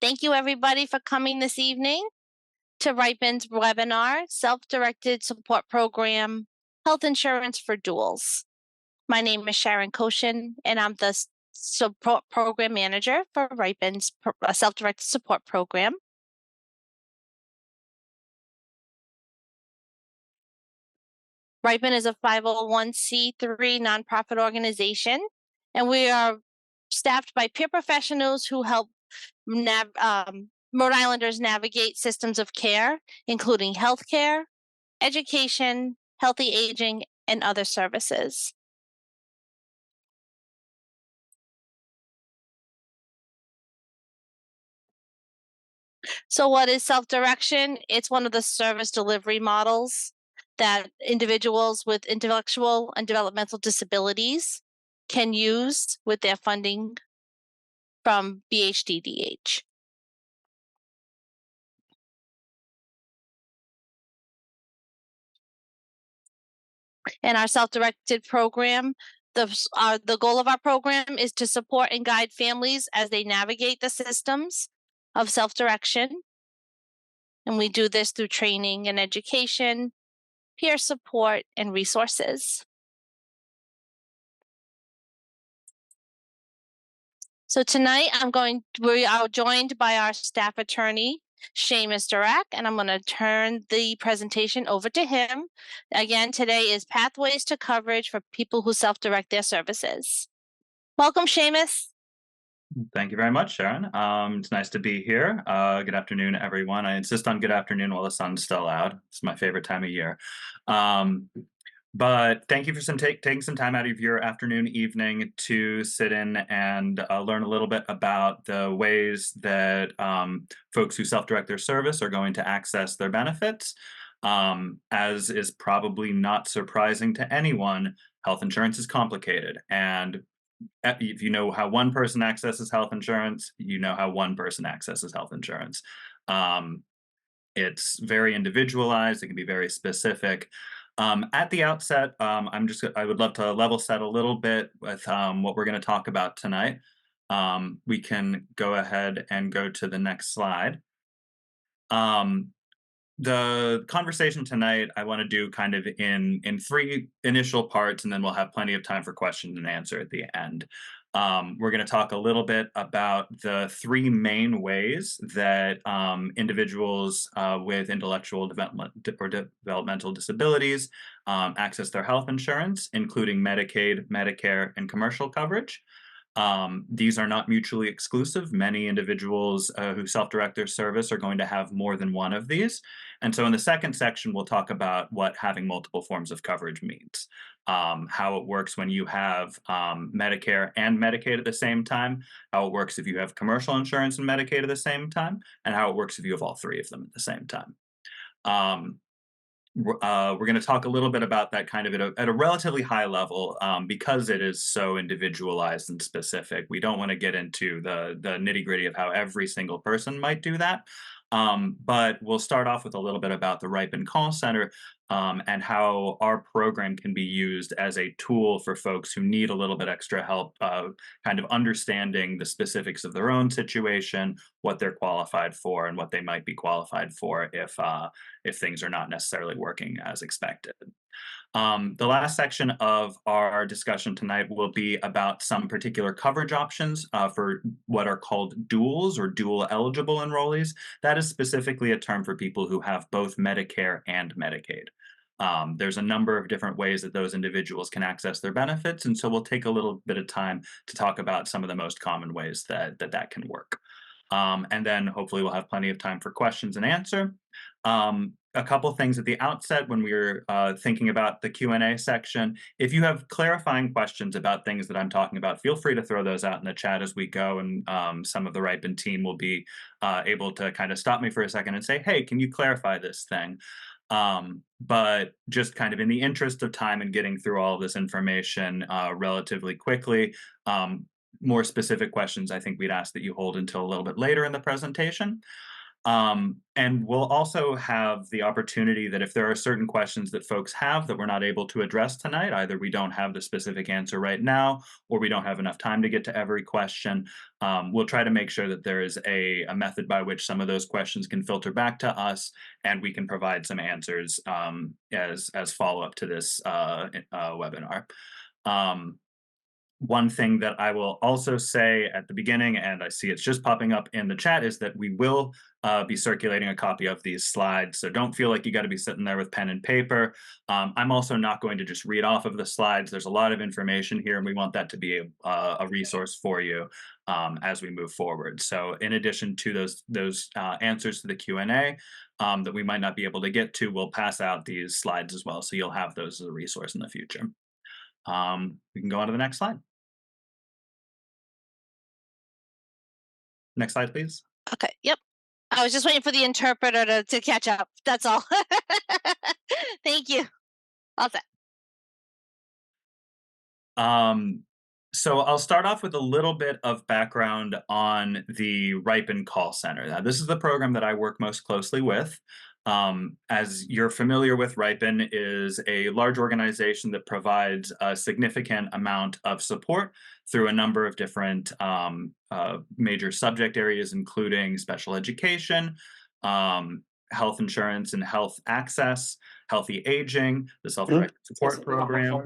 Thank you, everybody, for coming this evening to RIPIN's webinar, Self-Directed Support Program, Health Insurance for Duals. My name is Sharon Koshin, and I'm the Support Program Manager for RIPIN's Self-Directed Support Program. RIPIN is a 501c3 nonprofit organization, and we are staffed by peer professionals who help Rhode Islanders navigate systems of care, including healthcare, education, healthy aging, and other services. So what is self-direction? It's one of the service delivery models that individuals with intellectual and developmental disabilities can use with their funding from BHDDH. In our self-directed program, the goal of our program is to support and guide families as they navigate the systems of self-direction. And we do this through training and education, peer support, and resources. So tonight we are joined by our staff attorney, Seamus Durack, and I'm going to turn the presentation over to him. Again, today is Pathways to Coverage for People Who Self-Direct Their Services. Welcome, Seamus. Thank you very much, Sharon. It's nice to be here. Good afternoon, everyone. I insist on good afternoon while the sun's still out. It's my favorite time of year. But thank you for taking some time out of your afternoon, evening to sit in and learn a little bit about the ways that folks who self-direct their service are going to access their benefits. As is probably not surprising to anyone, health insurance is complicated. And if you know how one person accesses health insurance, you know how one person accesses health insurance. It's very individualized. It can be very specific. At the outset, I would love to level set a little bit with what we're going to talk about tonight. We can go ahead and go to the next slide. The conversation tonight, I want to do kind of in three initial parts, and then we'll have plenty of time for question and answer at the end. We're going to talk a little bit about the three main ways that individuals with intellectual development or developmental disabilities access their health insurance, including Medicaid, Medicare, and commercial coverage. These are not mutually exclusive. Many individuals who self-direct their service are going to have more than one of these. And so in the second section, we'll talk about what having multiple forms of coverage means, how it works when you have Medicare and Medicaid at the same time, how it works if you have commercial insurance and Medicaid at the same time, and how it works if you have all three of them at the same time. We're going to talk a little bit about that kind of at a relatively high level because it is so individualized and specific. We don't want to get into the nitty-gritty of how every single person might do that. But we'll start off with a little bit about the RIPIN call center and how our program can be used as a tool for folks who need a little bit extra help kind of understanding the specifics of their own situation, what they're qualified for, and what they might be qualified for if things are not necessarily working as expected. The last section of our discussion tonight will be about some particular coverage options for what are called duals or dual eligible enrollees. That is specifically a term for people who have both Medicare and Medicaid. There's a number of different ways that those individuals can access their benefits, and so we'll take a little bit of time to talk about some of the most common ways that can work. And then hopefully we'll have plenty of time for questions and answer. A couple things at the outset when we were thinking about the Q&A section. If you have clarifying questions about things that I'm talking about, feel free to throw those out in the chat as we go, and some of the RIPIN team will be able to kind of stop me for a second and say, hey, can you clarify this thing? But just kind of in the interest of time and getting through all of this information relatively quickly, more specific questions I think we'd ask that you hold until a little bit later in the presentation. And we'll also have the opportunity that if there are certain questions that folks have that we're not able to address tonight, either we don't have the specific answer right now, or we don't have enough time to get to every question, we'll try to make sure that there is a method by which some of those questions can filter back to us, and we can provide some answers as follow-up to this webinar. Um, One thing that I will also say at the beginning, and I see it's just popping up in the chat, is that we will be circulating a copy of these slides. So don't feel like you got to be sitting there with pen and paper. I'm also not going to just read off of the slides. There's a lot of information here, and we want that to be a resource for you as we move forward. So in addition to those answers to the Q&A that we might not be able to get to, we'll pass out these slides as well. So you'll have those as a resource in the future. We can go on to the next slide. Next slide, please. Okay, yep. I was just waiting for the interpreter to catch up. That's all. Thank you. All set. So I'll start off with a little bit of background on the RIPIN call center. Now, this is the program that I work most closely with. As you're familiar with, RIPIN is a large organization that provides a significant amount of support through a number of different major subject areas, including special education, health insurance and health access, healthy aging, the self-directed support program,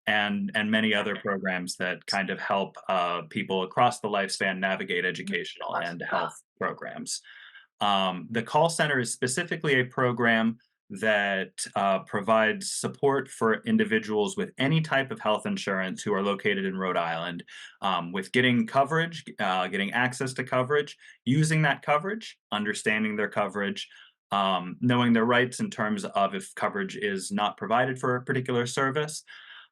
and many other programs that kind of help people across the lifespan navigate educational and health programs. The call center is specifically a program that provides support for individuals with any type of health insurance who are located in Rhode Island with getting coverage, getting access to coverage, using that coverage, understanding their coverage, knowing their rights in terms of if coverage is not provided for a particular service,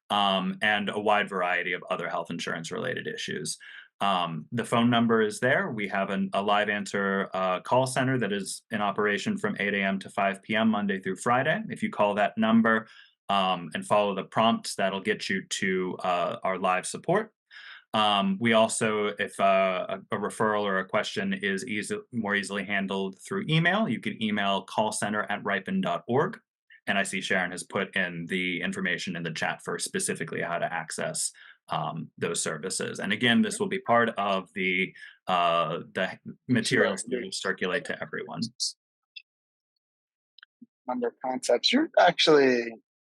and a wide variety of other health insurance related issues. The phone number is there. We have a live answer call center that is in operation from 8 a.m. to 5 p.m. Monday through Friday. If you call that number and follow the prompts, that'll get you to our live support. We also, if a referral or a question is more easily handled through email, you can email callcenter@ripin.org. And I see Sharon has put in the information in the chat for specifically how to access those services. And again, this will be part of the materials that will circulate to everyone. Under concepts, you're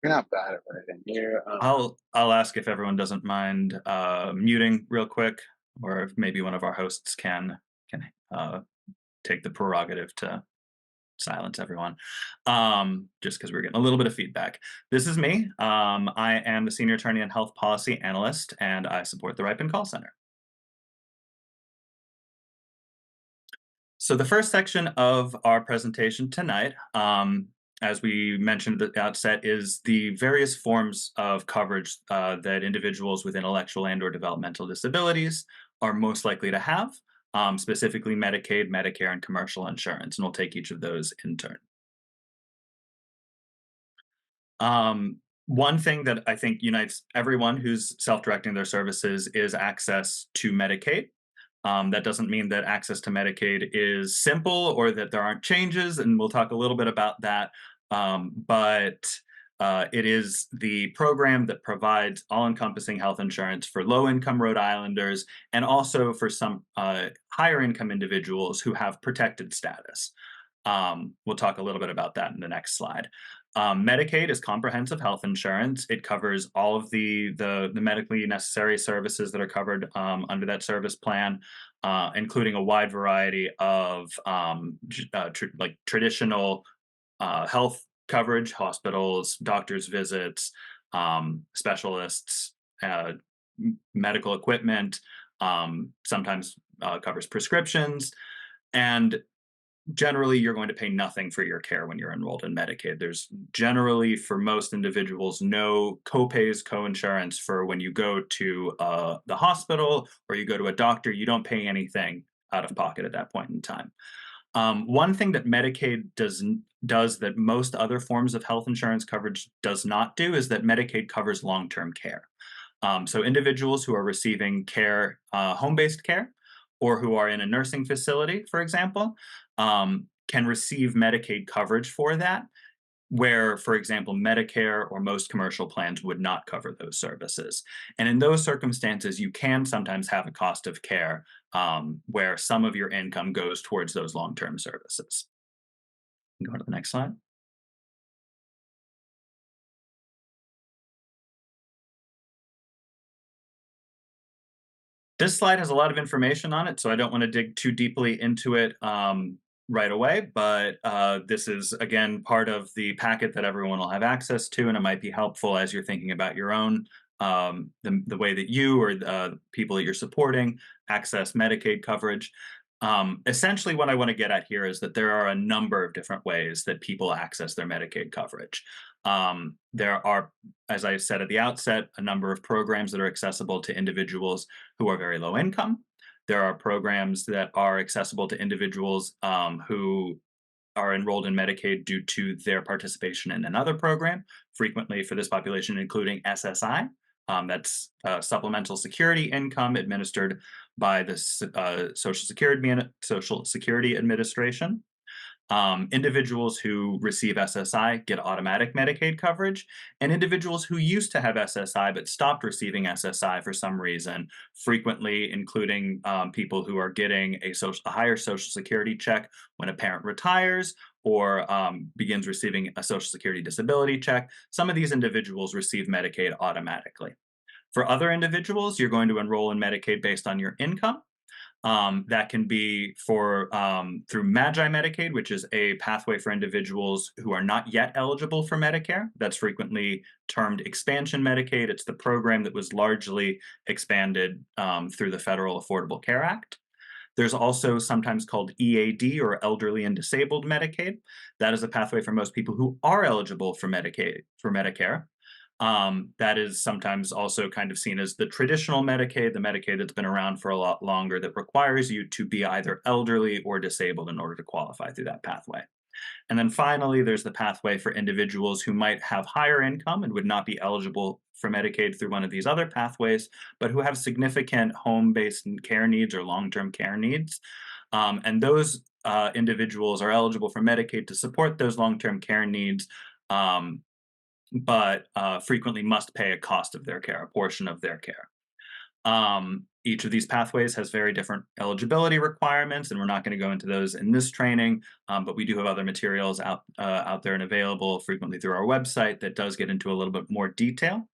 not bad at writing. I'll ask if everyone doesn't mind muting real quick, or if maybe one of our hosts can take the prerogative to silence everyone, just because we're getting a little bit of feedback. This is me. I am the Senior Attorney and Health Policy Analyst, and I support the RIPIN Call Center. So the first section of our presentation tonight, as we mentioned at the outset, is the various forms of coverage that individuals with intellectual and/or developmental disabilities are most likely to have. Specifically Medicaid, Medicare, and commercial insurance, and we'll take each of those in turn. One thing that I think unites everyone who's self-directing their services is access to Medicaid. That doesn't mean that access to Medicaid is simple or that there aren't changes, and we'll talk a little bit about that. But it is the program that provides all-encompassing health insurance for low-income Rhode Islanders and also for some higher-income individuals who have protected status. We'll talk a little bit about that in the next slide. Medicaid is comprehensive health insurance. It covers all of the medically necessary services that are covered under that service plan, including a wide variety of traditional health coverage, hospitals, doctor's visits, specialists, medical equipment, sometimes covers prescriptions, and generally you're going to pay nothing for your care when you're enrolled in Medicaid. There's generally, for most individuals, no co-pays, co-insurance for when you go to the hospital or you go to a doctor. You don't pay anything out of pocket at that point in time. One thing that Medicaid does that most other forms of health insurance coverage does not do is that Medicaid covers long-term care. So individuals who are receiving care, home-based care, or who are in a nursing facility, for example, can receive Medicaid coverage for that, where, for example, Medicare or most commercial plans would not cover those services. And in those circumstances, you can sometimes have a cost of care where some of your income goes towards those long-term services. Go to the next slide. This slide has a lot of information on it, so I don't want to dig too deeply into it right away, but this is, again, part of the packet that everyone will have access to, and it might be helpful as you're thinking about your own, the way that you or the people that you're supporting access Medicaid coverage. Essentially, what I want to get at here is that there are a number of different ways that people access their Medicaid coverage. There are, as I said at the outset, a number of programs that are accessible to individuals who are very low income. There are programs that are accessible to individuals who are enrolled in Medicaid due to their participation in another program, frequently for this population, including SSI. That's supplemental security income administered by the Social Security Administration. Individuals who receive SSI get automatic Medicaid coverage, and individuals who used to have SSI but stopped receiving SSI for some reason, frequently including people who are getting a higher Social Security check when a parent retires or begins receiving a Social Security disability check. Some of these individuals receive Medicaid automatically. For other individuals, you're going to enroll in Medicaid based on your income. That can be through Magi Medicaid, which is a pathway for individuals who are not yet eligible for Medicare. That's frequently termed expansion Medicaid. It's the program that was largely expanded through the Federal Affordable Care Act. There's also sometimes called EAD, or Elderly and Disabled Medicaid. That is a pathway for most people who are eligible for Medicare. That is sometimes also kind of seen as the traditional Medicaid, the Medicaid that's been around for a lot longer, that requires you to be either elderly or disabled in order to qualify through that pathway. And then finally, there's the pathway for individuals who might have higher income and would not be eligible for Medicaid through one of these other pathways, but who have significant home-based care needs or long-term care needs. And those individuals are eligible for Medicaid to support those long-term care needs, but frequently must pay a cost of their care, a portion of their care. Each of these pathways has very different eligibility requirements, and we're not going to go into those in this training, but we do have other materials out there and available frequently through our website that does get into a little bit more detail.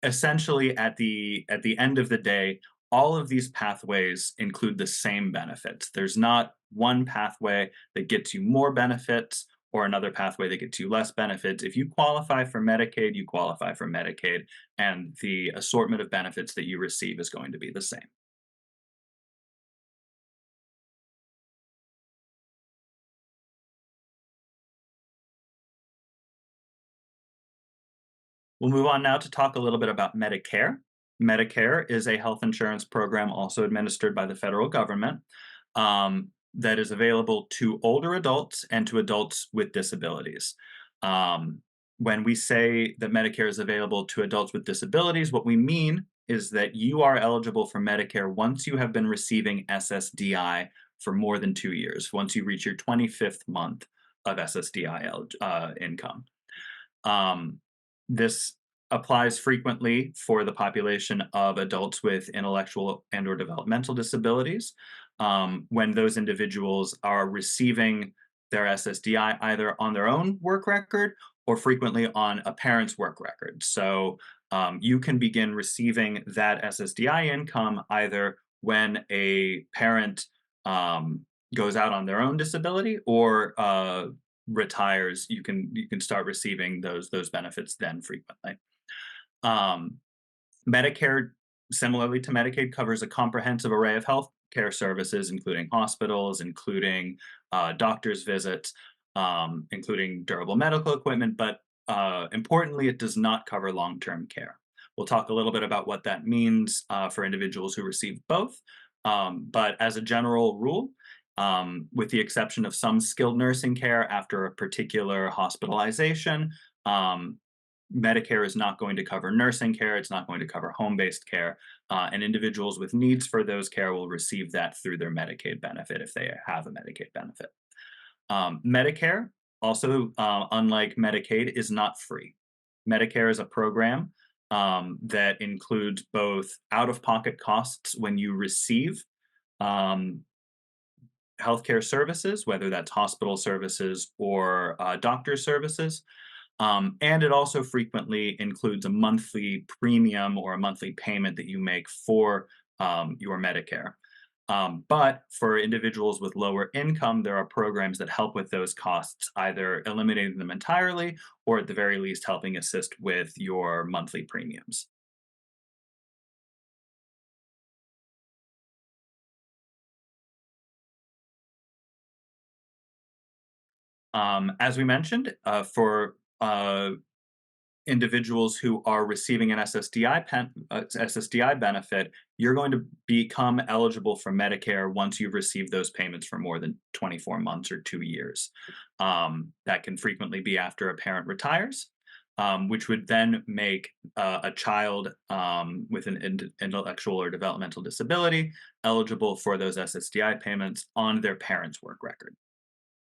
Essentially, at the end of the day, all of these pathways include the same benefits. There's not one pathway that gets you more benefits or another pathway that gets you less benefits. If you qualify for Medicaid, you qualify for Medicaid, and the assortment of benefits that you receive is going to be the same. We'll move on now to talk a little bit about Medicare. Medicare is a health insurance program also administered by the federal government that is available to older adults and to adults with disabilities. When we say that Medicare is available to adults with disabilities, what we mean is that you are eligible for Medicare once you have been receiving SSDI for more than 2 years, once you reach your 25th month of SSDI income. This applies frequently for the population of adults with intellectual and/or developmental disabilities, when those individuals are receiving their SSDI either on their own work record or frequently on a parent's work record. So you can begin receiving that SSDI income either when a parent goes out on their own disability or retires. You can start receiving those benefits then frequently. Medicare, similarly to Medicaid, covers a comprehensive array of health care services, including hospitals, including doctor's visits, including durable medical equipment, but importantly, it does not cover long-term care. We'll talk a little bit about what that means for individuals who receive both, but as a general rule, with the exception of some skilled nursing care after a particular hospitalization, Medicare is not going to cover nursing care. It's not going to cover home-based care. And individuals with needs for those care will receive that through their Medicaid benefit if they have a Medicaid benefit. Medicare, also, unlike Medicaid, is not free. Medicare is a program that includes both out-of-pocket costs when you receive healthcare services, whether that's hospital services or doctor services. And it also frequently includes a monthly premium or a monthly payment that you make for your Medicare. But for individuals with lower income, there are programs that help with those costs, either eliminating them entirely or at the very least helping assist with your monthly premiums. As we mentioned, for individuals who are receiving an SSDI benefit, you're going to become eligible for Medicare once you've received those payments for more than 24 months or 2 years. That can frequently be after a parent retires, which would then make a child with an intellectual or developmental disability eligible for those SSDI payments on their parent's work record.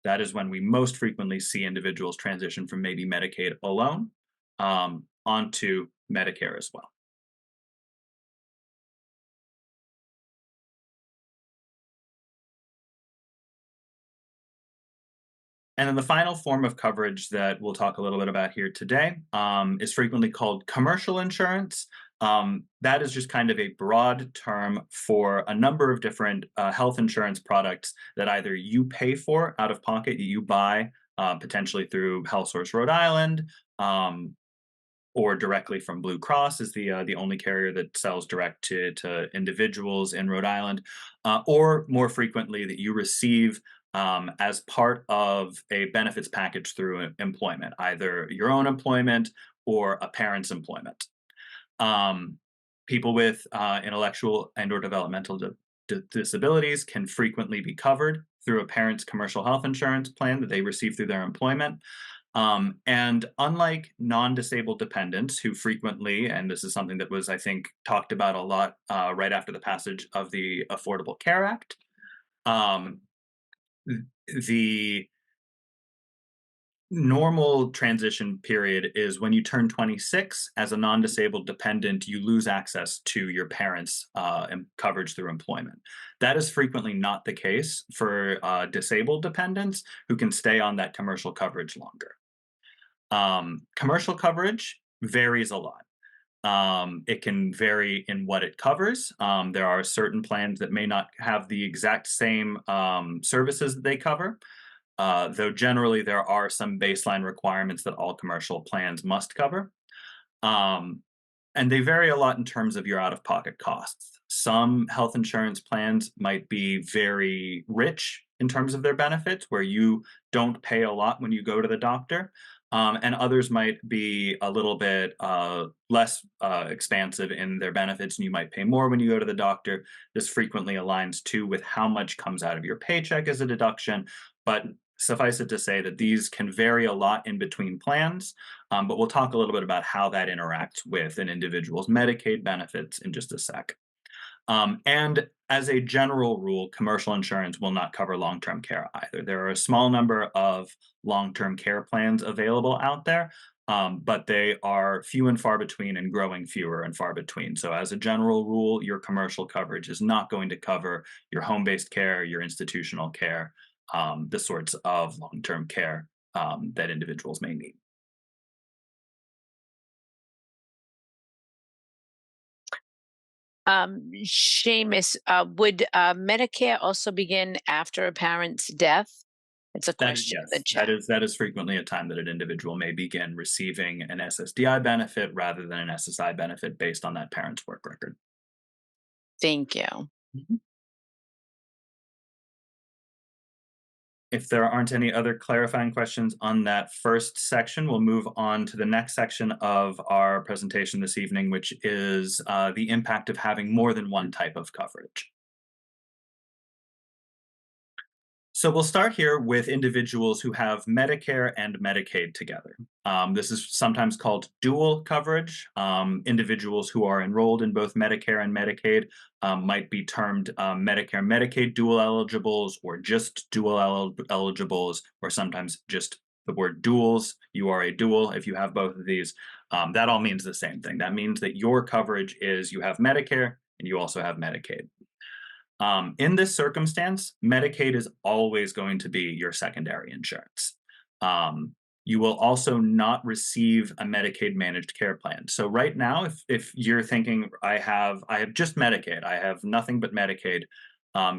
That is when we most frequently see individuals transition from maybe Medicaid alone onto Medicare as well. And then the final form of coverage that we'll talk a little bit about here today is frequently called commercial insurance. That is just kind of a broad term for a number of different health insurance products that either you pay for out of pocket, you buy potentially through HealthSource Rhode Island, or directly from Blue Cross is the only carrier that sells direct to individuals in Rhode Island, or more frequently that you receive as part of a benefits package through employment, either your own employment or a parent's employment. People with intellectual and or developmental disabilities can frequently be covered through a parent's commercial health insurance plan that they receive through their employment. And unlike non-disabled dependents who frequently, and this is something that was, I think, talked about a lot right after the passage of the Affordable Care Act, the normal transition period is when you turn 26 as a non-disabled dependent, you lose access to your parents' coverage through employment. That is frequently not the case for disabled dependents who can stay on that commercial coverage longer. Commercial coverage varies a lot. It can vary in what it covers. There are certain plans that may not have the exact same services that they cover, though generally there are some baseline requirements that all commercial plans must cover. And they vary a lot in terms of your out-of-pocket costs. Some health insurance plans might be very rich in terms of their benefits, where you don't pay a lot when you go to the doctor. And others might be a little bit less expansive in their benefits, and you might pay more when you go to the doctor. This frequently aligns too with how much comes out of your paycheck as a deduction, but suffice it to say that these can vary a lot in between plans, but we'll talk a little bit about how that interacts with an individual's Medicaid benefits in just a sec. And as a general rule, commercial insurance will not cover long-term care either. There are a small number of long-term care plans available out there, but they are few and far between and growing fewer and far between. So as a general rule, your commercial coverage is not going to cover your home-based care, your institutional care, the sorts of long-term care that individuals may need. Seamus, would Medicare also begin after a parent's death? It's a question in the chat. That is frequently a time that an individual may begin receiving an SSDI benefit rather than an SSI benefit based on that parent's work record. Thank you. Mhm. If there aren't any other clarifying questions on that first section, we'll move on to the next section of our presentation this evening, which is the impact of having more than one type of coverage. So we'll start here with individuals who have Medicare and Medicaid together. This is sometimes called dual coverage. Individuals who are enrolled in both Medicare and Medicaid might be termed Medicare and Medicaid dual eligibles, or just dual eligibles, or sometimes just the word duals. You are a dual if you have both of these. That all means the same thing. That means that your coverage is you have Medicare and you also have Medicaid. In this circumstance, Medicaid is always going to be your secondary insurance. You will also not receive a Medicaid managed care plan. So right now, if you're thinking, I have just Medicaid, I have nothing but Medicaid,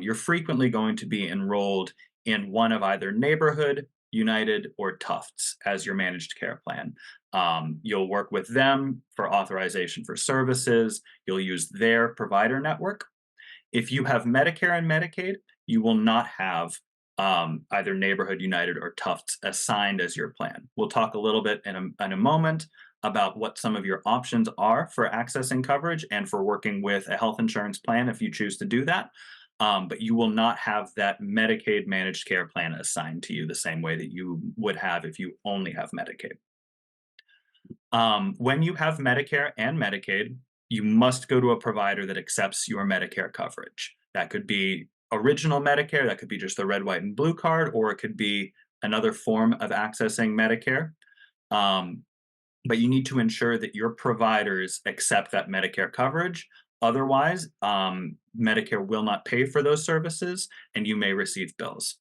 you're frequently going to be enrolled in one of either Neighborhood, United, or Tufts as your managed care plan. You'll work with them for authorization for services. You'll use their provider network. If you have Medicare and Medicaid, you will not have either Neighborhood, United, or Tufts assigned as your plan. We'll talk a little bit in a moment about what some of your options are for accessing coverage and for working with a health insurance plan if you choose to do that. But you will not have that Medicaid managed care plan assigned to you the same way that you would have if you only have Medicaid. When you have Medicare and Medicaid, you must go to a provider that accepts your Medicare coverage. That could be original Medicare, that could be just the red, white, and blue card, or it could be another form of accessing Medicare. But you need to ensure that your providers accept that Medicare coverage. Otherwise, Medicare will not pay for those services, and you may receive bills.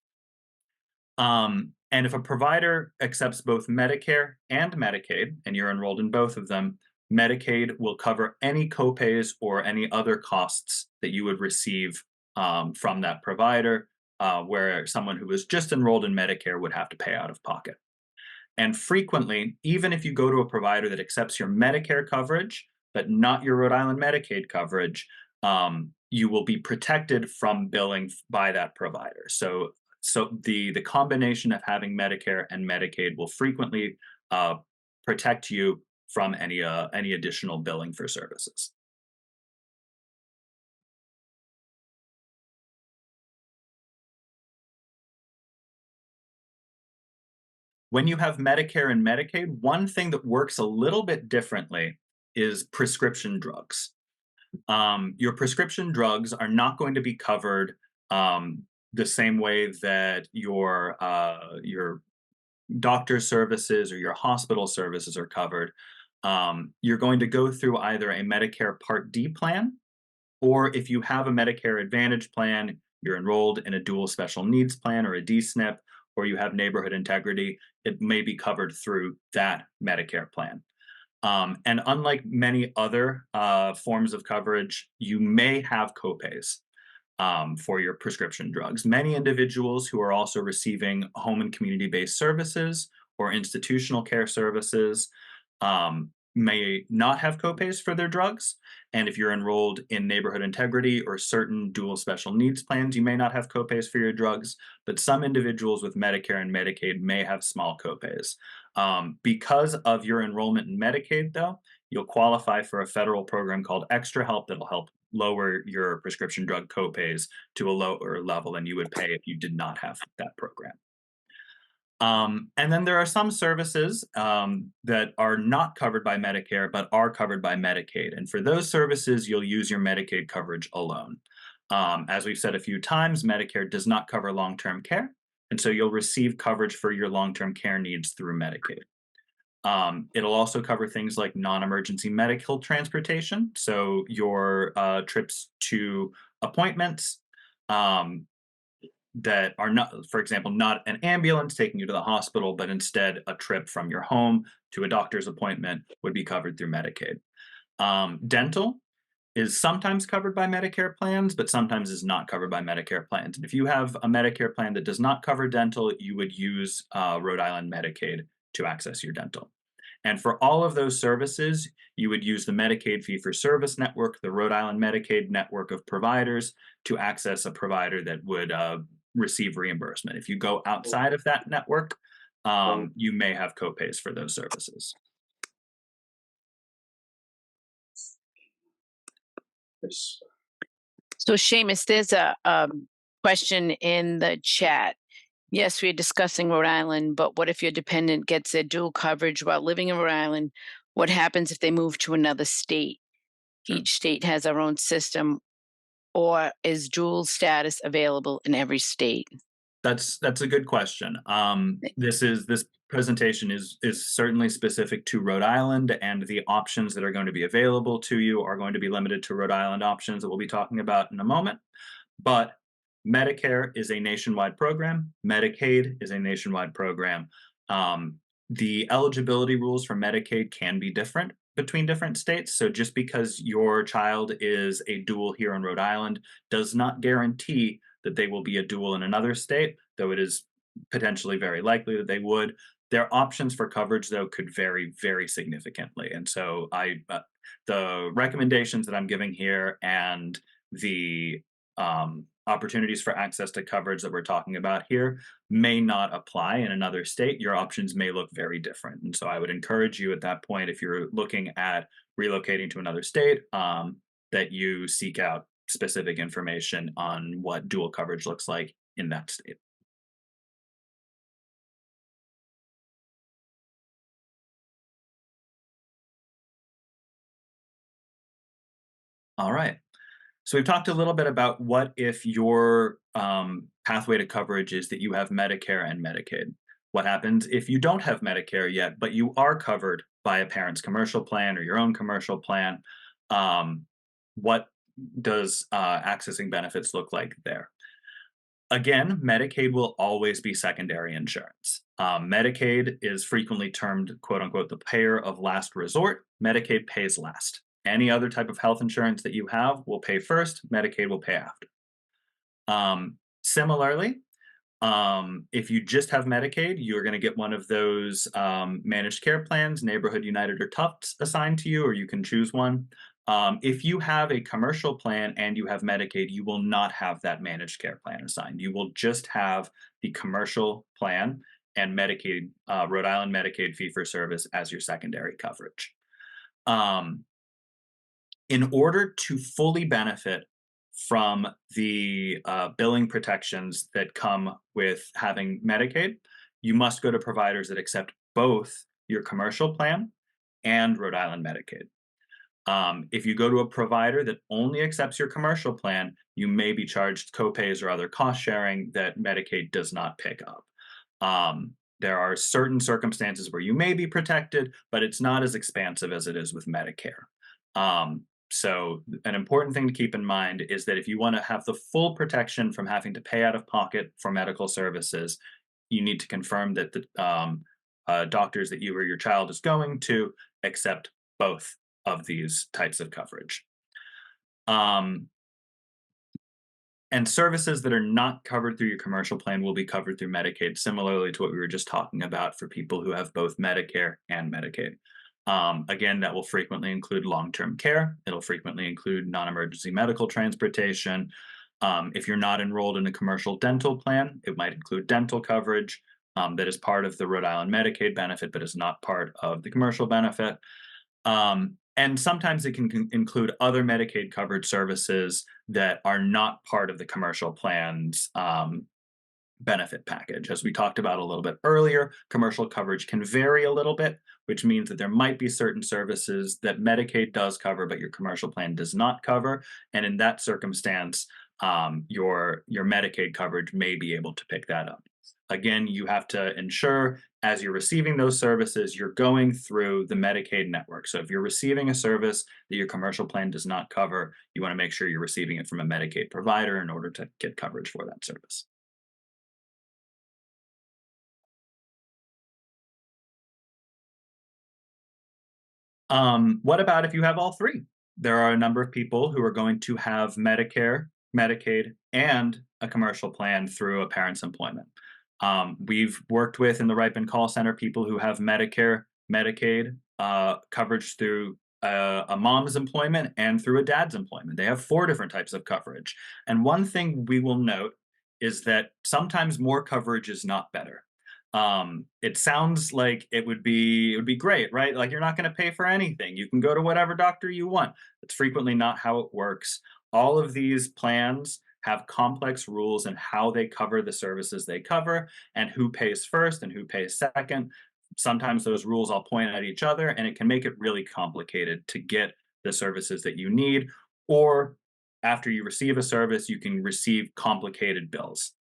And if a provider accepts both Medicare and Medicaid, and you're enrolled in both of them, Medicaid will cover any copays or any other costs that you would receive from that provider, where someone who was just enrolled in Medicare would have to pay out of pocket. And frequently, even if you go to a provider that accepts your Medicare coverage, but not your Rhode Island Medicaid coverage, you will be protected from billing by that provider. So the combination of having Medicare and Medicaid will frequently protect you from any additional billing for services. When you have Medicare and Medicaid, one thing that works a little bit differently is prescription drugs. Your prescription drugs are not going to be covered the same way that your doctor services or your hospital services are covered. You're going to go through either a Medicare Part D plan, or if you have a Medicare Advantage plan, you're enrolled in a dual special needs plan or a DSNP, or you have neighborhood integrity, it may be covered through that Medicare plan. And unlike many other forms of coverage, you may have copays for your prescription drugs. Many individuals who are also receiving home and community-based services or institutional care services may not have copays for their drugs. And if you're enrolled in neighborhood integrity or certain dual special needs plans, you may not have copays for your drugs, but some individuals with Medicare and Medicaid may have small copays. Because of your enrollment in Medicaid, though, you'll qualify for a federal program called Extra Help that'll help lower your prescription drug copays to a lower level than you would pay if you did not have that program. And then there are some services that are not covered by Medicare, but are covered by Medicaid. And for those services, you'll use your Medicaid coverage alone. As we've said a few times, Medicare does not cover long-term care. And so you'll receive coverage for your long-term care needs through Medicaid. It'll also cover things like non-emergency medical transportation. So your trips to appointments, that are not, for example, not an ambulance taking you to the hospital, but instead a trip from your home to a doctor's appointment would be covered through Medicaid. Dental is sometimes covered by Medicare plans, but sometimes is not covered by Medicare plans. And if you have a Medicare plan that does not cover dental, you would use Rhode Island Medicaid to access your dental. And for all of those services, you would use the Medicaid fee-for-service network, the Rhode Island Medicaid network of providers, to access a provider that would receive reimbursement. If you go outside of that network, you may have copays for those services. So Seamus, there's a question in the chat. Yes, we're discussing Rhode Island, but what if your dependent gets their dual coverage while living in Rhode Island? What happens if they move to another state? Each state has their own system, or is dual status available in every state? That's a good question. This presentation is certainly specific to Rhode Island, and the options that are going to be available to you are going to be limited to Rhode Island options that we'll be talking about in a moment. But Medicare is a nationwide program. Medicaid is a nationwide program. The eligibility rules for Medicaid can be different between different states. So just because your child is a dual here in Rhode Island does not guarantee that they will be a dual in another state, though it is potentially very likely that they would. Their options for coverage, though, could vary very significantly. And so the recommendations that I'm giving here and the opportunities for access to coverage that we're talking about here may not apply in another state. Your options may look very different. And so I would encourage you at that point, if you're looking at relocating to another state, that you seek out specific information on what dual coverage looks like in that state. All right. So we've talked a little bit about what if your pathway to coverage is that you have Medicare and Medicaid. What happens if you don't have Medicare yet, but you are covered by a parent's commercial plan or your own commercial plan? What does accessing benefits look like there? Again, Medicaid will always be secondary insurance. Medicaid is frequently termed, quote unquote, the payer of last resort. Medicaid pays last. Any other type of health insurance that you have will pay first, Medicaid will pay after. Similarly, if you just have Medicaid, you're going to get one of those managed care plans, Neighborhood, United, or Tufts assigned to you, or you can choose one. If you have a commercial plan and you have Medicaid, you will not have that managed care plan assigned. You will just have the commercial plan and Medicaid, Rhode Island Medicaid fee-for-service as your secondary coverage. In order to fully benefit from the billing protections that come with having Medicaid, you must go to providers that accept both your commercial plan and Rhode Island Medicaid. If you go to a provider that only accepts your commercial plan, you may be charged copays or other cost sharing that Medicaid does not pick up. There are certain circumstances where you may be protected, but it's not as expansive as it is with Medicare. So an important thing to keep in mind is that if you want to have the full protection from having to pay out of pocket for medical services, you need to confirm that the doctors that you or your child is going to accept both of these types of coverage. And services that are not covered through your commercial plan will be covered through Medicaid, similarly to what we were just talking about for people who have both Medicare and Medicaid. Again, that will frequently include long-term care. It'll frequently include non-emergency medical transportation. If you're not enrolled in a commercial dental plan, it might include dental coverage that is part of the Rhode Island Medicaid benefit, but is not part of the commercial benefit. And sometimes it can include other Medicaid covered services that are not part of the commercial plan's benefit package. As we talked about a little bit earlier, commercial coverage can vary a little bit, which means that there might be certain services that Medicaid does cover, but your commercial plan does not cover. And in that circumstance, your Medicaid coverage may be able to pick that up. Again, you have to ensure as you're receiving those services, you're going through the Medicaid network. So if you're receiving a service that your commercial plan does not cover, you want to make sure you're receiving it from a Medicaid provider in order to get coverage for that service. What about if you have all three? There are a number of people who are going to have Medicare, Medicaid, and a commercial plan through a parent's employment. We've worked with in the RIPIN call center people who have Medicare, Medicaid coverage through a mom's employment and through a dad's employment. They have 4 different types of coverage. And one thing we will note is that sometimes more coverage is not better. It sounds like it would be great, right? Like you're not going to pay for anything. You can go to whatever doctor you want. It's frequently not how it works. All of these plans have complex rules in how they cover the services they cover and who pays first and who pays second. Sometimes those rules all point at each other, and it can make it really complicated to get the services that you need, or after you receive a service, you can receive complicated bills.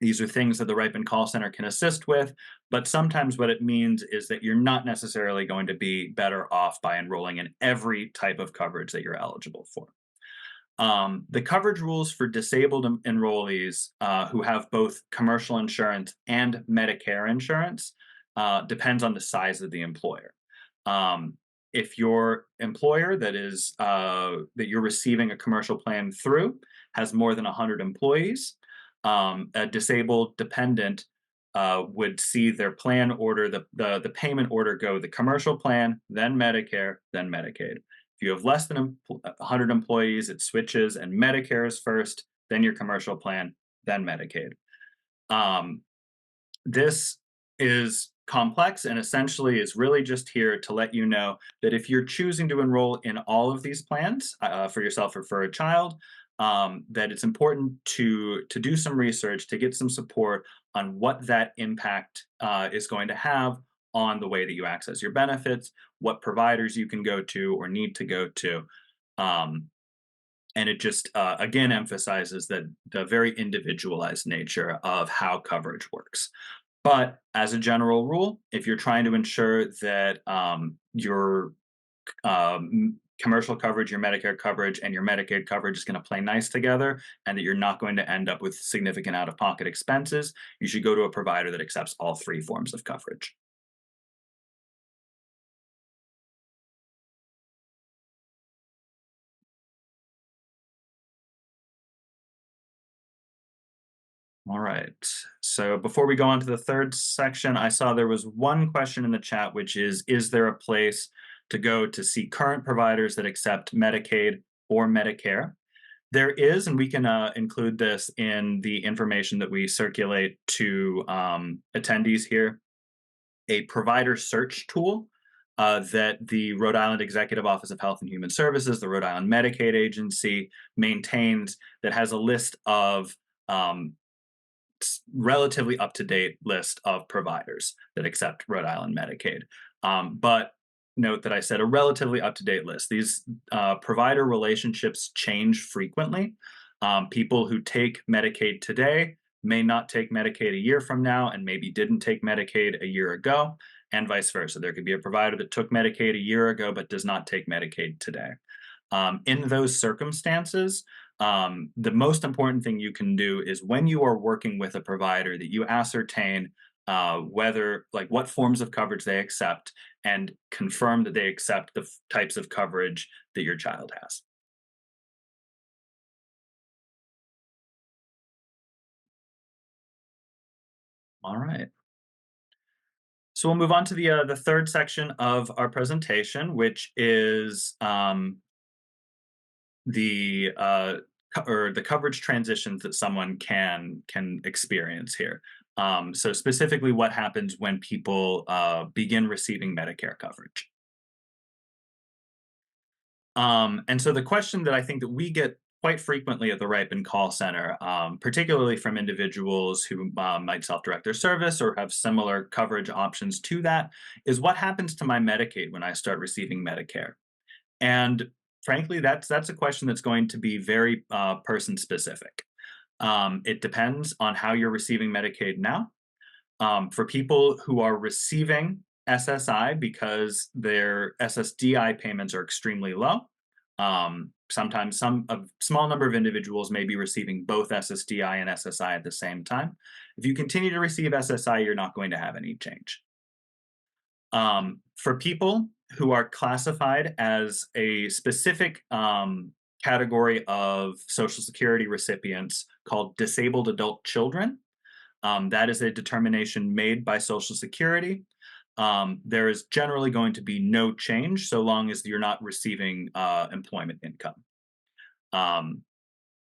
These are things that the RIPIN call center can assist with, but sometimes what it means is that you're not necessarily going to be better off by enrolling in every type of coverage that you're eligible for. The coverage rules for disabled enrollees who have both commercial insurance and Medicare insurance depends on the size of the employer. If your employer that you're receiving a commercial plan through has more than 100 employees, a disabled dependent would see their plan order, the payment order go the commercial plan, then Medicare, then Medicaid. If you have less than 100 employees, it switches and Medicare is first, then your commercial plan, then Medicaid. This is complex and essentially is really just here to let you know that if you're choosing to enroll in all of these plans for yourself or for a child, that it's important to do some research, to get some support on what that impact is going to have on the way that you access your benefits, what providers you can go to or need to go to. And it just, again, emphasizes that the very individualized nature of how coverage works. But as a general rule, if you're trying to ensure that your commercial coverage, your Medicare coverage, and your Medicaid coverage is going to play nice together, and that you're not going to end up with significant out-of-pocket expenses, you should go to a provider that accepts all three forms of coverage. All right, so before we go on to the third section, I saw there was one question in the chat, which is there a place to go to see current providers that accept Medicaid or Medicare? There is, and we can include this in the information that we circulate to attendees here, a provider search tool that the Rhode Island Executive Office of Health and Human Services, the Rhode Island Medicaid Agency, maintains that has a list of relatively up-to-date list of providers that accept Rhode Island Medicaid. But note that I said a relatively up-to-date list. These provider relationships change frequently. People who take Medicaid today may not take Medicaid a year from now and maybe didn't take Medicaid a year ago, and vice versa. There could be a provider that took Medicaid a year ago but does not take Medicaid today. In those circumstances, the most important thing you can do is when you are working with a provider that you ascertain what forms of coverage they accept and confirm that they accept the types of coverage that your child has. All right. So we'll move on to the third section of our presentation, which is the coverage transitions that someone can experience here. So specifically, what happens when people begin receiving Medicare coverage. And so the question that I think that we get quite frequently at the RIPIN call center, particularly from individuals who might self-direct their service or have similar coverage options to that, is what happens to my Medicaid when I start receiving Medicare? And frankly, that's a question that's going to be very person-specific. It depends on how you're receiving Medicaid now. For people who are receiving SSI because their SSDI payments are extremely low, sometimes a small number of individuals may be receiving both SSDI and SSI at the same time. If you continue to receive SSI, you're not going to have any change. For people who are classified as a specific category of Social Security recipients called disabled adult children, that is a determination made by Social Security. There is generally going to be no change so long as you're not receiving employment income.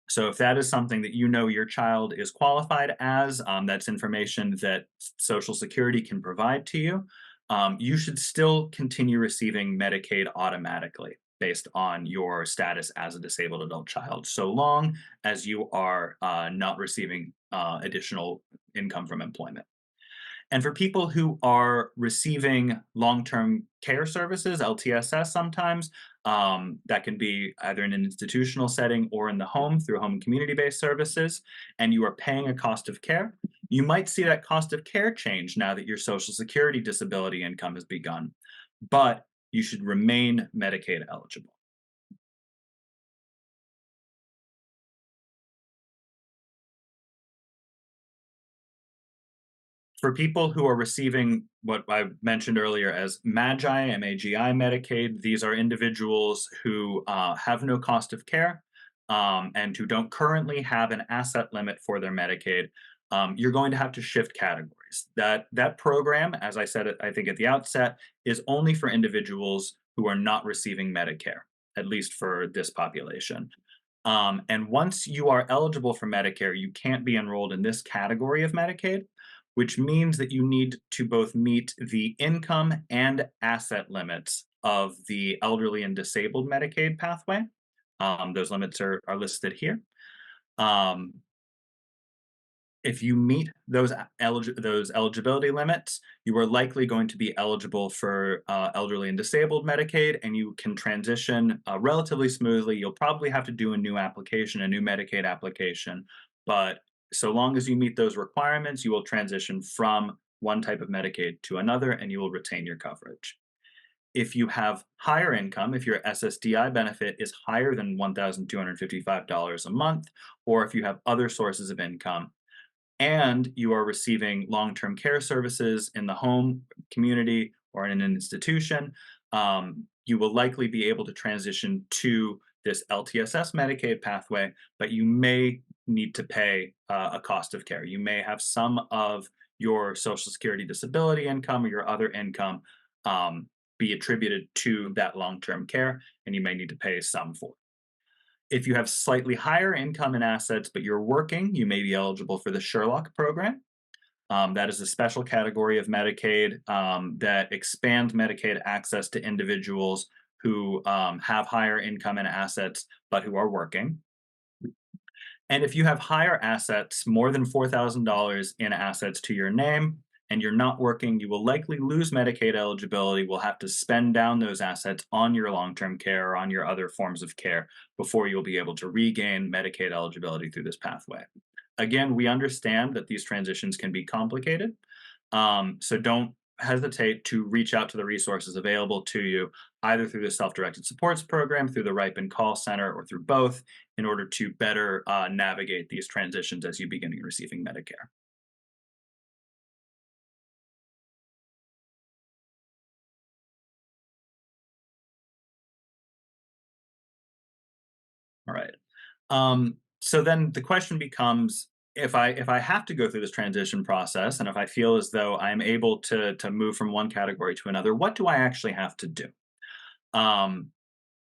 So if that is something that you know your child is qualified as, that's information that Social Security can provide to you, you should still continue receiving Medicaid automatically. based on your status as a disabled adult child, so long as you are not receiving additional income from employment. And for people who are receiving long-term care services, LTSS sometimes, that can be either in an institutional setting or in the home through home and community-based services, and you are paying a cost of care, you might see that cost of care change now that your Social Security disability income has begun, but you should remain Medicaid eligible. For people who are receiving what I mentioned earlier as MAGI, M-A-G-I Medicaid, these are individuals who have no cost of care and who don't currently have an asset limit for their Medicaid. You're going to have to shift categories. That program, as I said, I think at the outset, is only for individuals who are not receiving Medicare, at least for this population. And once you are eligible for Medicare, you can't be enrolled in this category of Medicaid, which means that you need to both meet the income and asset limits of the elderly and disabled Medicaid pathway. Those limits are listed here. If you meet those eligibility limits, you are likely going to be eligible for elderly and disabled Medicaid, and you can transition relatively smoothly. You'll probably have to do a new application, a new Medicaid application, but so long as you meet those requirements, you will transition from one type of Medicaid to another, and you will retain your coverage. If you have higher income, if your SSDI benefit is higher than $1,255 a month, or if you have other sources of income, and you are receiving long-term care services in the home, community, or in an institution, you will likely be able to transition to this LTSS Medicaid pathway, but you may need to pay a cost of care. You may have some of your Social Security disability income or your other income be attributed to that long-term care, and you may need to pay some for it. If you have slightly higher income and assets, but you're working, you may be eligible for the Sherlock program. That is a special category of Medicaid that expands Medicaid access to individuals who have higher income and assets, but who are working. And if you have higher assets, more than $4,000 in assets to your name, and you're not working, you will likely lose Medicaid eligibility. Will have to spend down those assets on your long-term care or on your other forms of care before you'll be able to regain Medicaid eligibility through this pathway. Again, we understand that these transitions can be complicated, so don't hesitate to reach out to the resources available to you, either through the Self-Directed Supports Program, through the RIPIN Call Center, or through both, in order to better navigate these transitions as you begin receiving Medicare. All right. So then the question becomes, if I have to go through this transition process, and if I feel as though I'm able to move from one category to another, what do I actually have to do?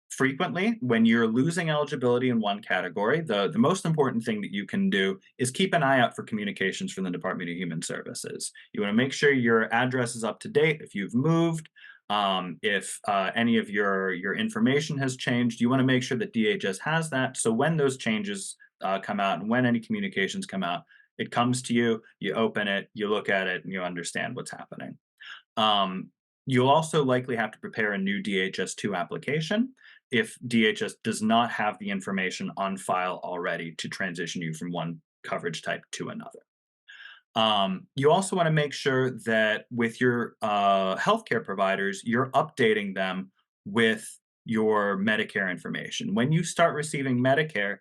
Frequently, when you're losing eligibility in one category, the most important thing that you can do is keep an eye out for communications from the Department of Human Services. You want to make sure your address is up to date if you've moved. If any of your information has changed, you want to make sure that DHS has that. So when those changes come out and when any communications come out, it comes to you, you open it, you look at it, and you understand what's happening. You'll also likely have to prepare a new DHS-2 application if DHS does not have the information on file already to transition you from one coverage type to another. You also want to make sure that with your healthcare providers, you're updating them with your Medicare information. When you start receiving Medicare,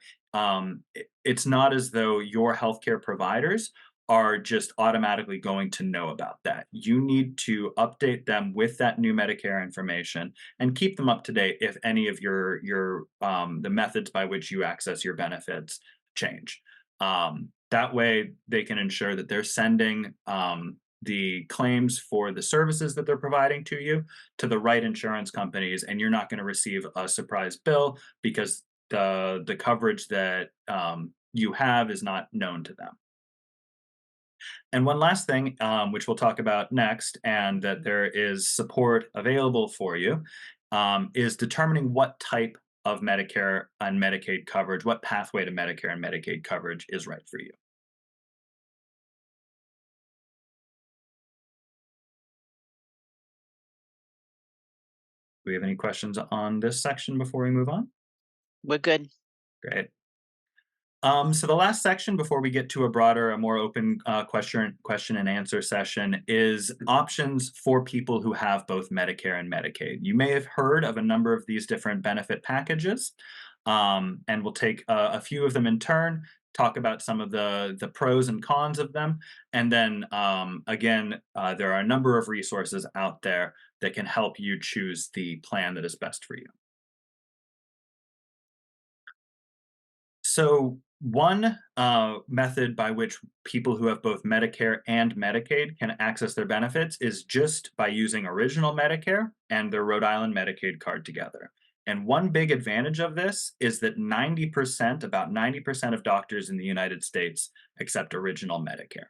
it's not as though your healthcare providers are just automatically going to know about that. You need to update them with that new Medicare information and keep them up to date if any of the methods by which you access your benefits change. That way, they can ensure that they're sending the claims for the services that they're providing to you to the right insurance companies, and you're not going to receive a surprise bill because the coverage that you have is not known to them. And one last thing, which we'll talk about next, and that there is support available for you, is determining what type of Medicare and Medicaid coverage, what pathway to Medicare and Medicaid coverage is right for you. Do we have any questions on this section before we move on? We're good. Great. So the last section before we get to a more open question and answer session is options for people who have both Medicare and Medicaid. You may have heard of a number of these different benefit packages, and we'll take a few of them in turn, talk about some of the pros and cons of them, and then again, there are a number of resources out there that can help you choose the plan that is best for you. So one method by which people who have both Medicare and Medicaid can access their benefits is just by using original Medicare and their Rhode Island Medicaid card together. And one big advantage of this is that about 90% of doctors in the United States accept original Medicare.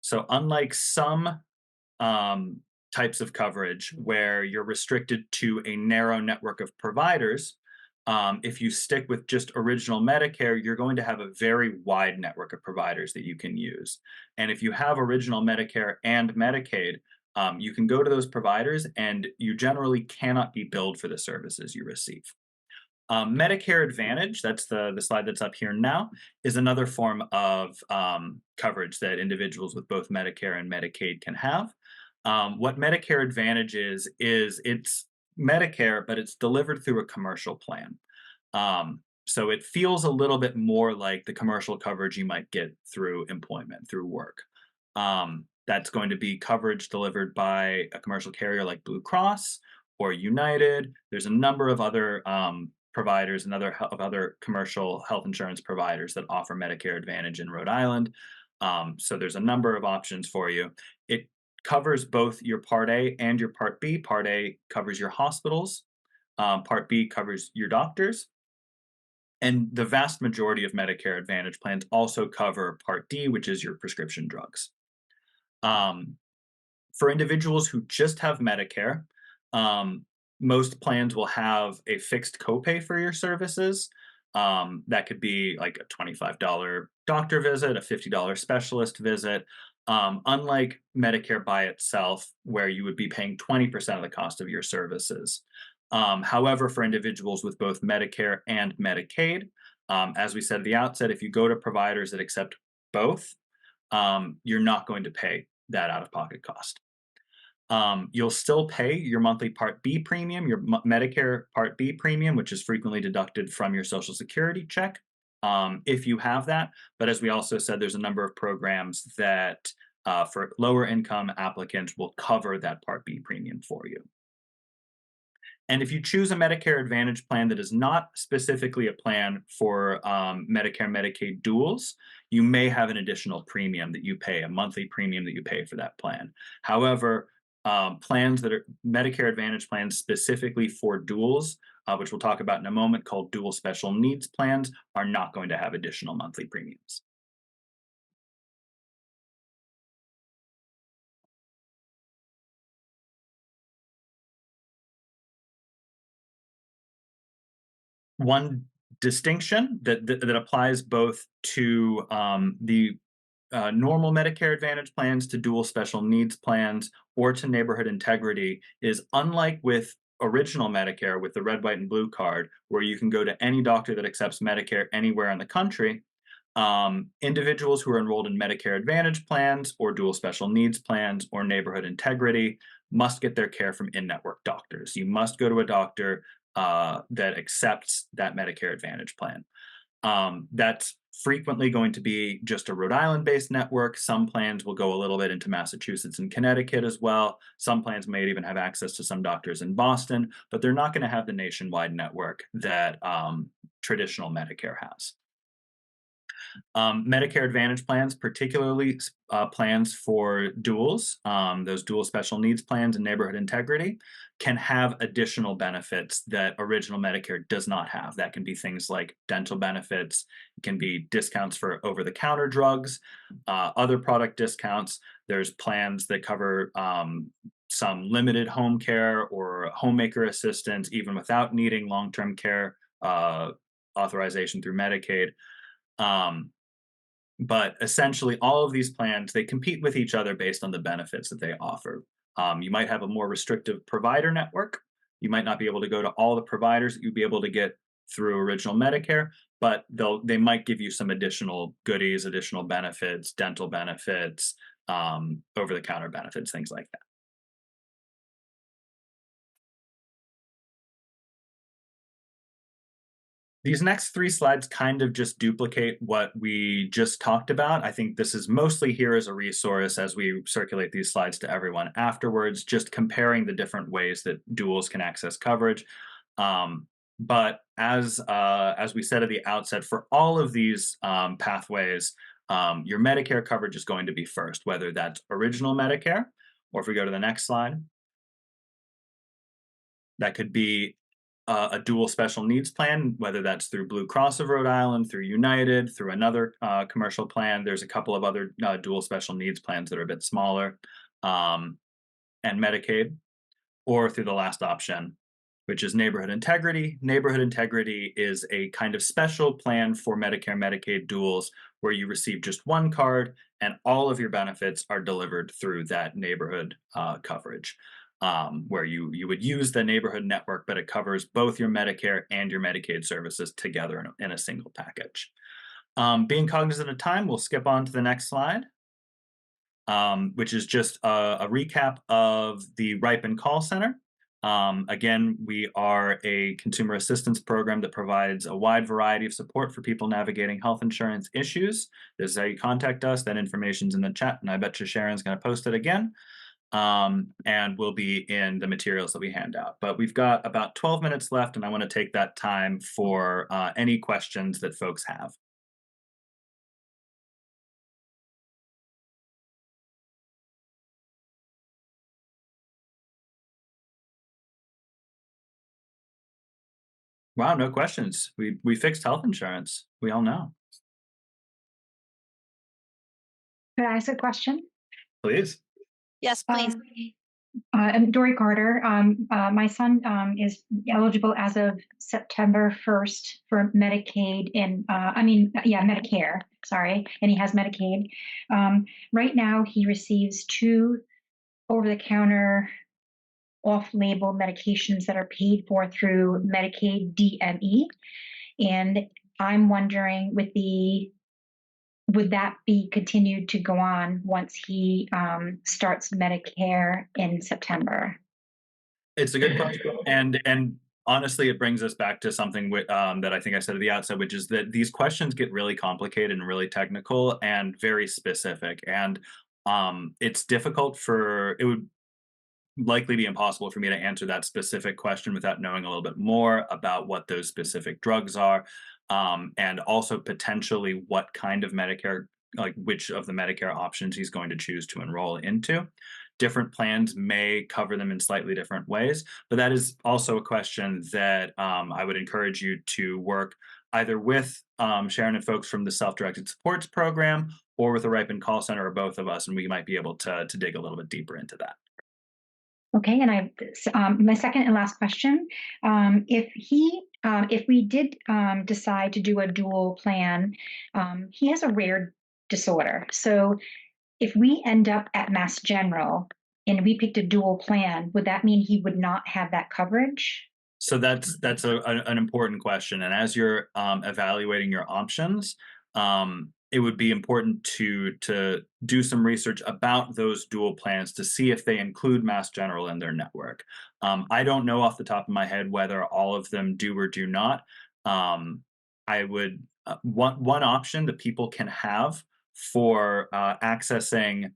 So unlike some types of coverage where you're restricted to a narrow network of providers, if you stick with just original Medicare, you're going to have a very wide network of providers that you can use. And if you have original Medicare and Medicaid, you can go to those providers and you generally cannot be billed for the services you receive. Medicare Advantage, that's the slide that's up here now, is another form of coverage that individuals with both Medicare and Medicaid can have. What Medicare Advantage is it's Medicare, but it's delivered through a commercial plan. So it feels a little bit more like the commercial coverage you might get through employment, through work. That's going to be coverage delivered by a commercial carrier like Blue Cross or United. There's a number of other providers and other commercial health insurance providers that offer Medicare Advantage in Rhode Island. So there's a number of options for you. It covers both your Part A and your Part B. Part A covers your hospitals. Part B covers your doctors. And the vast majority of Medicare Advantage plans also cover Part D, which is your prescription drugs. For individuals who just have Medicare, most plans will have a fixed copay for your services. That could be like a $25 doctor visit, a $50 specialist visit. Unlike Medicare by itself, where you would be paying 20% of the cost of your services. However, for individuals with both Medicare and Medicaid, as we said at the outset, if you go to providers that accept both, you're not going to pay that out-of-pocket cost. You'll still pay your monthly Part B premium, your Medicare Part B premium, which is frequently deducted from your Social Security check, if you have that. But as we also said, there's a number of programs that for lower income applicants will cover that Part B premium for you. And if you choose a Medicare Advantage plan that is not specifically a plan for Medicare Medicaid duals, you may have an additional premium that you pay, a monthly premium that you pay for that plan. However, plans that are Medicare Advantage plans specifically for duals, which we'll talk about in a moment, called dual special needs plans, are not going to have additional monthly premiums. One distinction that applies both to the normal Medicare Advantage plans, to dual special needs plans, or to neighborhood integrity is, unlike with original Medicare with the red, white, and blue card, where you can go to any doctor that accepts Medicare anywhere in the country, individuals who are enrolled in Medicare Advantage plans or dual special needs plans or neighborhood integrity must get their care from in-network doctors. You must go to a doctor that accepts that Medicare Advantage plan. That's frequently going to be just a Rhode Island-based network. Some plans will go a little bit into Massachusetts and Connecticut as well. Some plans may even have access to some doctors in Boston, but they're not going to have the nationwide network that traditional Medicare has. Medicare Advantage plans, particularly plans for duals, those dual special needs plans and neighborhood integrity, can have additional benefits that original Medicare does not have. That can be things like dental benefits, it can be discounts for over-the-counter drugs, other product discounts. There's plans that cover some limited home care or homemaker assistance, even without needing long-term care authorization through Medicaid. But essentially, all of these plans, they compete with each other based on the benefits that they offer. You might have a more restrictive provider network. You might not be able to go to all the providers that you'd be able to get through original Medicare, but they might give you some additional goodies, additional benefits, dental benefits, over-the-counter benefits, things like that. These next 3 slides kind of just duplicate what we just talked about. I think this is mostly here as a resource as we circulate these slides to everyone afterwards, just comparing the different ways that duals can access coverage. But as we said at the outset, for all of these pathways, your Medicare coverage is going to be first, whether that's original Medicare, or if we go to the next slide, that could be a dual special needs plan, whether that's through Blue Cross of Rhode Island, through United, through another commercial plan. There's a couple of other dual special needs plans that are a bit smaller, and Medicaid, or through the last option, which is neighborhood integrity. Neighborhood integrity is a kind of special plan for Medicare, Medicaid duals where you receive just one card and all of your benefits are delivered through that neighborhood coverage. Where you would use the neighborhood network, but it covers both your Medicare and your Medicaid services together in a single package. Being cognizant of time, we'll skip on to the next slide, which is just a recap of the RIPIN call center. Again, we are a consumer assistance program that provides a wide variety of support for people navigating health insurance issues. This is how you contact us. That information's in the chat, and I bet you Sharon's going to post it again. And will be in the materials that we hand out. But we've got about 12 minutes left, and I want to take that time for any questions that folks have. Wow, no questions. We fixed health insurance. We all know. Could I ask a question? Please. Yes, please. I'm Dory Carter. My son is eligible as of September 1st for Medicaid Medicare, sorry, and he has Medicaid. Right now, he receives 2 over-the-counter off-label medications that are paid for through Medicaid DME. And I'm wondering would that be continued to go on once he starts Medicare in September? It's a good question, and honestly, it brings us back to something that I think I said at the outset, which is that these questions get really complicated and really technical and very specific, and it's difficult it would likely be impossible for me to answer that specific question without knowing a little bit more about what those specific drugs are, and also potentially what kind of Medicare, like which of the Medicare options he's going to choose to enroll into. Different plans may cover them in slightly different ways, but that is also a question that I would encourage you to work either with Sharon and folks from the Self-Directed Supports Program or with the RIPIN call center, or both of us, and we might be able to dig a little bit deeper into that. Okay, and my second and last question: if we did decide to do a dual plan, he has a rare disorder. So, if we end up at Mass General and we picked a dual plan, would that mean he would not have that coverage? So that's an important question, and as you're evaluating your options, it would be important to do some research about those dual plans to see if they include Mass General in their network. I don't know off the top of my head whether all of them do or do not. I would one option that people can have for accessing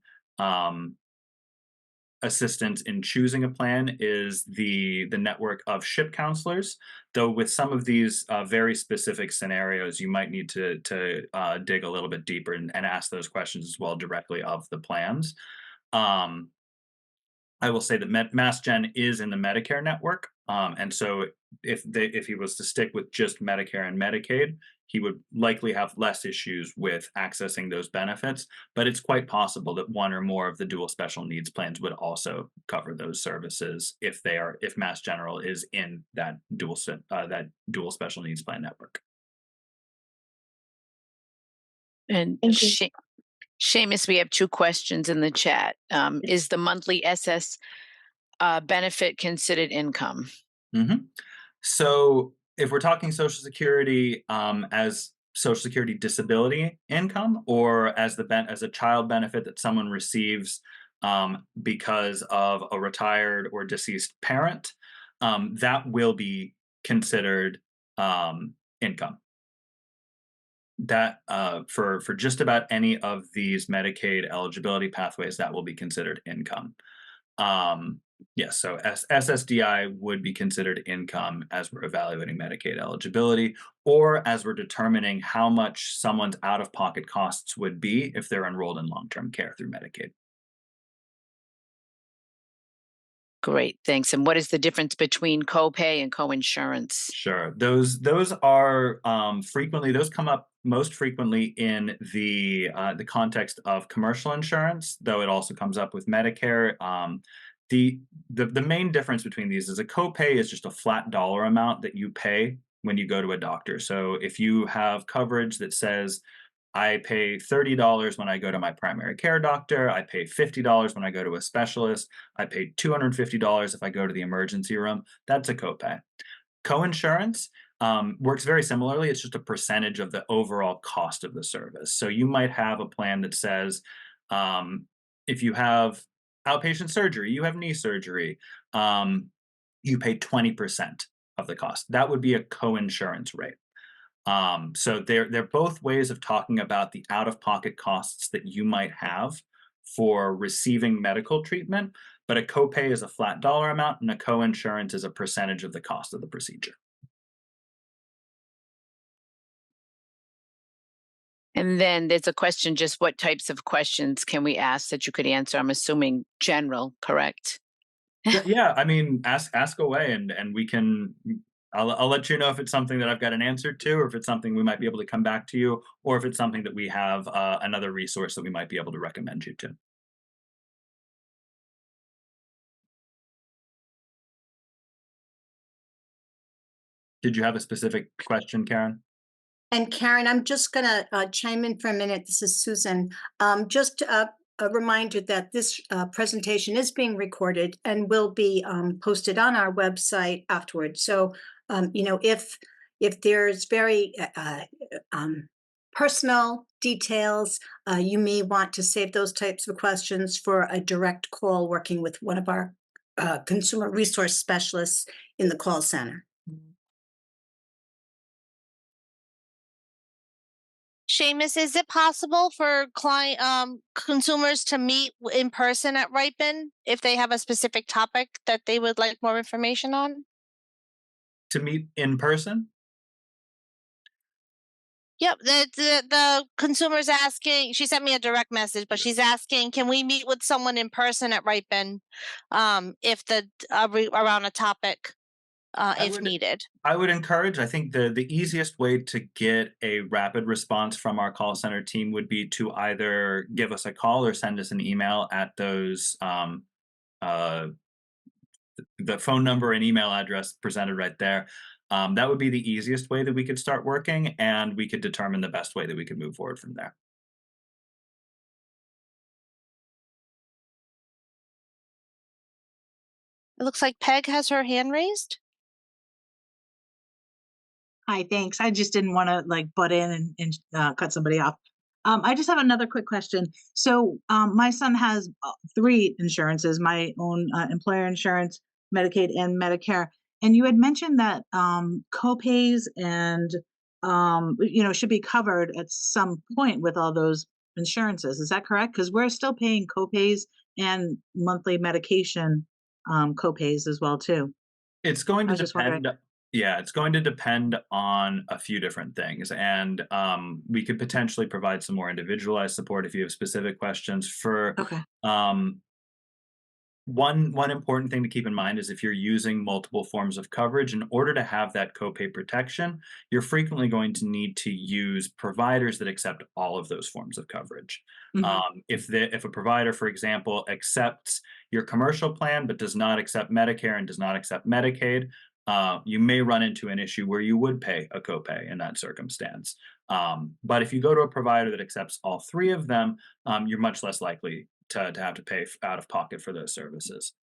assistance in choosing a plan is the network of SHIP counselors. Though with some of these very specific scenarios, you might need to dig a little bit deeper and ask those questions as well directly of the plans. I will say that MassGen is in the Medicare network, and so if he was to stick with just Medicare and Medicaid, he would likely have less issues with accessing those benefits. But it's quite possible that one or more of the dual special needs plans would also cover those services if Mass General is in that dual special needs plan network. And Seamus, we have 2 questions in the chat. Is the monthly SS benefit considered income? Mm-hmm. So if we're talking Social Security as Social Security disability income, or as a child benefit that someone receives because of a retired or deceased parent, that will be considered income. That for just about any of these Medicaid eligibility pathways, that will be considered income. Yes, so SSDI would be considered income as we're evaluating Medicaid eligibility, or as we're determining how much someone's out-of-pocket costs would be if they're enrolled in long-term care through Medicaid. Great, thanks. And what is the difference between copay and coinsurance? Sure, those are frequently, those come up most frequently in the context of commercial insurance, though it also comes up with Medicare. The main difference between these is a copay is just a flat dollar amount that you pay when you go to a doctor. So if you have coverage that says, I pay $30 when I go to my primary care doctor, I pay $50 when I go to a specialist, I pay $250 if I go to the emergency room, that's a copay. Coinsurance works very similarly. It's just a percentage of the overall cost of the service. So you might have a plan that says, if you have outpatient surgery, you have knee surgery, you pay 20% of the cost. That would be a coinsurance rate. So they're both ways of talking about the out-of-pocket costs that you might have for receiving medical treatment, but a copay is a flat dollar amount and a coinsurance is a percentage of the cost of the procedure. And then there's a question, just what types of questions can we ask that you could answer? I'm assuming general, correct? Yeah, I mean, ask away, and we can. I'll let you know if it's something that I've got an answer to, or if it's something we might be able to come back to you, or if it's something that we have another resource that we might be able to recommend you to. Did you have a specific question, Karen? And Karen, I'm just going to chime in for a minute. This is Susan. Just a reminder that this presentation is being recorded and will be posted on our website afterwards. So, you know, if there's very personal details, you may want to save those types of questions for a direct call working with one of our consumer resource specialists in the call center. Seamus, is it possible for consumers to meet in person at RIPIN if they have a specific topic that they would like more information on? To meet in person? Yep, the consumer's asking, she sent me a direct message, but she's asking, can we meet with someone in person at RIPIN if around a topic if needed? I would encourage, I think the easiest way to get a rapid response from our call center team would be to either give us a call or send us an email at those the phone number and email address presented right there. That would be the easiest way that we could start working, and we could determine the best way that we could move forward from there. It looks like Peg has her hand raised. Hi, thanks. I just didn't want to butt in and cut somebody off. I just have another quick question. So my son has 3 insurances, my own employer insurance, Medicaid, and Medicare. And you had mentioned that copays and, should be covered at some point with all those insurances. Is that correct? Because we're still paying copays and monthly medication copays as well too. It's going I to was just wondering. depend. Yeah, it's going to depend on a few different things, and we could potentially provide some more individualized support if you have specific questions. For Okay. one important thing to keep in mind is if you're using multiple forms of coverage, in order to have that copay protection, you're frequently going to need to use providers that accept all of those forms of coverage. If a provider, for example, accepts your commercial plan but does not accept Medicare and does not accept Medicaid, you may run into an issue where you would pay a copay in that circumstance. But if you go to a provider that accepts all three of them, you're much less likely to have to pay out of pocket for those services.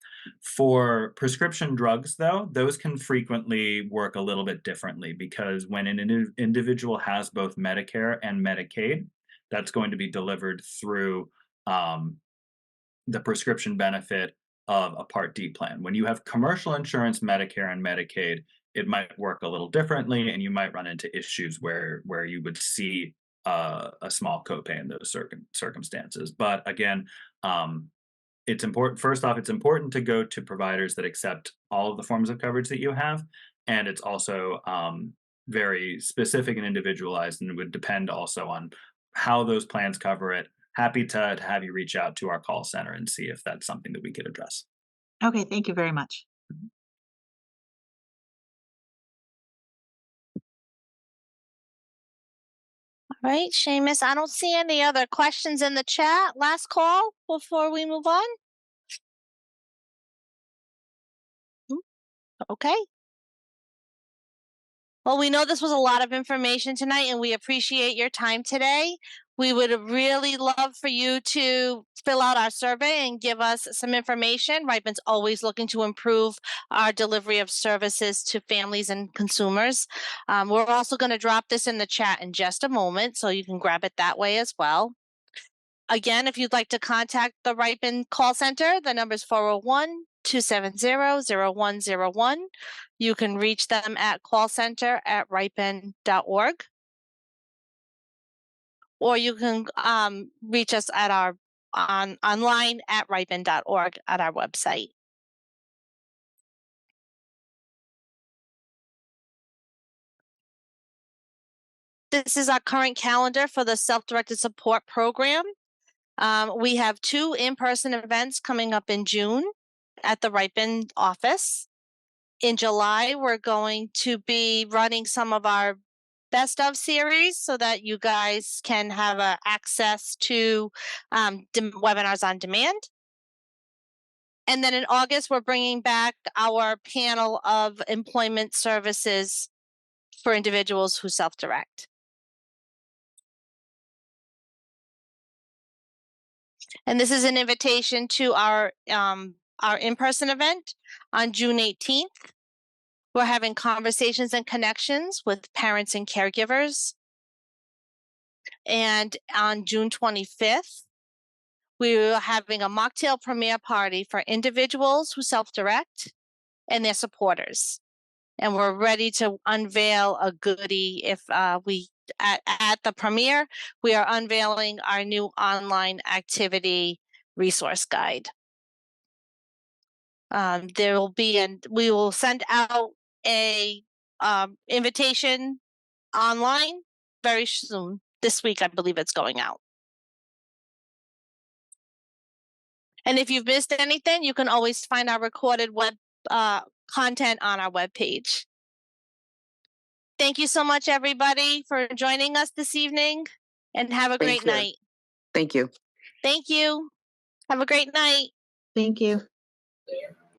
For prescription drugs, though, those can frequently work a little bit differently, because when an individual has both Medicare and Medicaid, that's going to be delivered through the prescription benefit of a Part D plan. When you have commercial insurance, Medicare and Medicaid, it might work a little differently, and you might run into issues where you would see a small copay in those circumstances. But again, it's important. First off, it's important to go to providers that accept all of the forms of coverage that you have, and it's also very specific and individualized, and it would depend also on how those plans cover it. Happy to have you reach out to our call center and see if that's something that we could address. Okay, thank you very much. All right, Seamus, I don't see any other questions in the chat. Last call before we move on. Okay. Well, we know this was a lot of information tonight, and we appreciate your time today. We would really love for you to fill out our survey and give us some information. RIPIN's always looking to improve our delivery of services to families and consumers. We're also going to drop this in the chat in just a moment, so you can grab it that way as well. Again, if you'd like to contact the RIPIN call center, the number is 401-270-0101. You can reach them at callcenter@ripin.org. Or you can reach us at our online at ripin.org at our website. This is our current calendar for the Self-Directed Support Program. We have 2 in-person events coming up in June at the RIPIN office. In July, we're going to be running some of our best of series so that you guys can have access to webinars on demand. And then in August, we're bringing back our panel of employment services for individuals who self-direct. And this is an invitation to our in-person event on June 18th. We're having conversations and connections with parents and caregivers. And on June 25th, we're having a mocktail premiere party for individuals who self-direct and their supporters. And we're ready to unveil a goodie if at the premiere, we are unveiling our new online activity resource guide. There will be, and we will send out a invitation online very soon. This week, I believe it's going out. And if you've missed anything, you can always find our recorded web content on our webpage. Thank you so much, everybody, for joining us this evening, and have a great night. Thank you. Thank you. Have a great night. Thank you.